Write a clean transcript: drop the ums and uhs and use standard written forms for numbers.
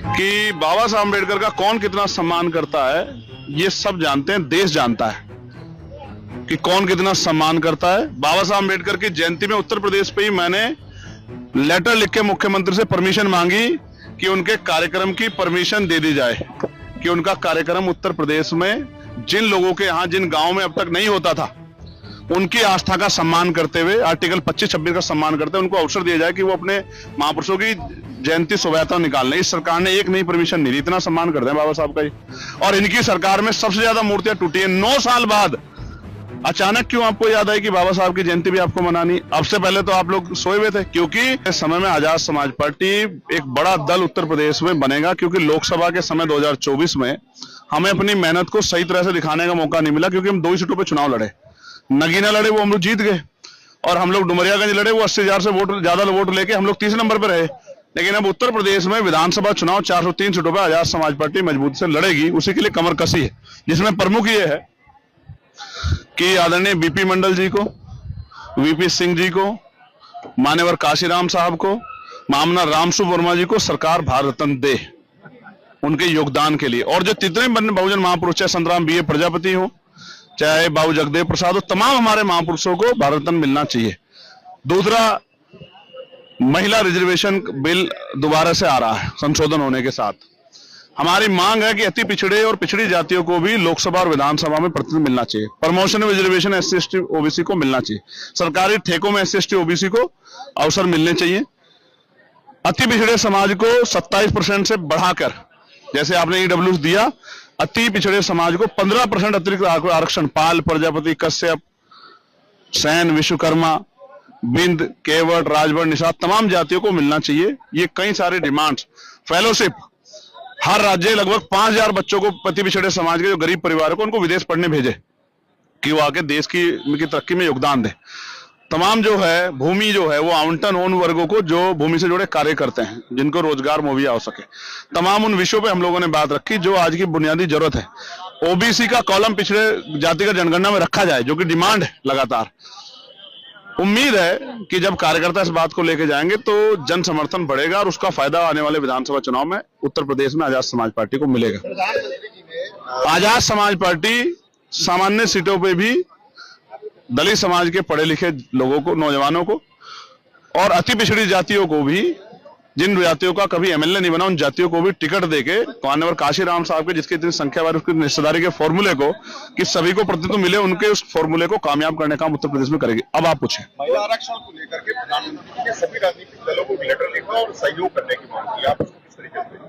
कि बाबा साहब अम्बेडकर का कौन कितना सम्मान करता है, ये सब जानते हैं, देश जानता है कि कौन कितना सम्मान करता है। बाबा साहब अम्बेडकर की जयंती में उत्तर प्रदेश पे ही मैंने लेटर लिख के मुख्यमंत्री से परमिशन मांगी कि उनके कार्यक्रम की परमिशन दे दी जाए, कि उनका कार्यक्रम उत्तर प्रदेश में जिन लोगों के यहाँ, जिन गांवों में अब तक नहीं होता था, उनकी आस्था का सम्मान करते हुए, आर्टिकल 25-26 का सम्मान करते हुए उनको अवसर दिया जाए कि वो अपने महापुरुषों की जयंती शोभायात्रा निकालने। इस सरकार ने एक नई परमिशन नहीं दी। इतना सम्मान करते हैं बाबा साहब का ही। और इनकी सरकार में सबसे ज्यादा मूर्तियां टूटी है। 9 साल बाद अचानक क्यों आपको याद आई कि बाबा साहब की जयंती भी आपको मनानी? अब से पहले तो आप लोग सोए हुए थे, क्योंकि इस समय में आजाद समाज पार्टी एक बड़ा दल उत्तर प्रदेश में बनेगा, क्योंकि लोकसभा के समय 2024 में हमें अपनी मेहनत को सही तरह से दिखाने का मौका नहीं मिला, क्योंकि हम 2 ही सीटों पर चुनाव लड़े। नगीना लड़े, वो हम लोग जीत गए, और हम लोग डुमरियागंज लड़े, वो 80,000 से ज्यादा वोट लेके हम लोग तीसरे नंबर पर रहे। लेकिन अब उत्तर प्रदेश में विधानसभा चुनाव 403 सीटों पर आजाद समाज पार्टी मजबूती से लड़ेगी। उसी के लिए कमर कसी है, जिसमें प्रमुख ये है कि आदरणीय बीपी मंडल जी को, वीपी सिंह जी को, मान्यवर काशीराम साहब को, मामना रामसु वर्मा जी को सरकार भारत रत्न दे उनके योगदान के लिए। और जो जितने बहुजन महापुरुष, चाहे संतराम बी ए प्रजापति हो, चाहे बाबू जगदेव प्रसाद हो, तमाम हमारे महापुरुषों को भारत रत्न मिलना चाहिए। दूसरा, महिला रिजर्वेशन बिल दोबारा से आ रहा है संशोधन होने के साथ। हमारी मांग है कि अति पिछड़े और पिछड़ी जातियों को भी लोकसभा और विधानसभा में प्रतिनिधित्व मिलना चाहिए। Promotion reservation SC ST OBC को मिलना चाहिए। सरकारी ठेकों में एससी एसटी ओबीसी को अवसर मिलने चाहिए। अति पिछड़े समाज को 27% से बढ़ाकर, जैसे आपने ईडब्ल्यूएस दिया, अति पिछड़े समाज को 15% अतिरिक्त आरक्षण, पाल, प्रजापति, कश्यप, सैन, विश्वकर्मा, बिंद, केवट, राजभर, निषाद, तमाम जातियों को मिलना चाहिए। ये कई सारे डिमांड्स। फेलोशिप, हर राज्य लगभग 5,000 बच्चों को, अति पिछड़े समाज के जो गरीब परिवार को, उनको विदेश पढ़ने भेजे कि वो आके देश की तरक्की में योगदान दे। तमाम जो है भूमि जो है वो आवंटन उन वर्गों को जो भूमि से जुड़े कार्य करते हैं, जिनको रोजगार मुहैया हो सके। तमाम उन विषयों पे हम लोगों ने बात रखी जो आज की बुनियादी जरूरत है। ओबीसी का कॉलम पिछड़े जाति का जनगणना में रखा जाए, जो कि डिमांड है लगातार। उम्मीद है कि जब कार्यकर्ता इस बात को लेके जाएंगे तो जन समर्थन बढ़ेगा और उसका फायदा आने वाले विधानसभा चुनाव में उत्तर प्रदेश में आजाद समाज पार्टी को मिलेगा। आजाद समाज पार्टी सामान्य सीटों पे भी दलित समाज के पढ़े लिखे लोगों को, नौजवानों को, और अति पिछड़ी जातियों को भी, जिन जातियों का कभी एमएलए नहीं बना, उन जातियों को भी टिकट देके मान्यवर काशीराम साहब के, जिसकी इतनी संख्या वाले उसकी रिश्तेदारी के फॉर्मूले को, कि सभी को प्रतिनिधित्व मिले, उनके उस फॉर्मूले को कामयाब करने का हम उत्तर प्रदेश में करेंगे। अब आप पूछें। महिला आरक्षण को लेकर के प्रधानमंत्री के सभी राजनीतिक दलों को लेटर लिखा और सहयोग करने की मांग की, आप उसको किस तरीके से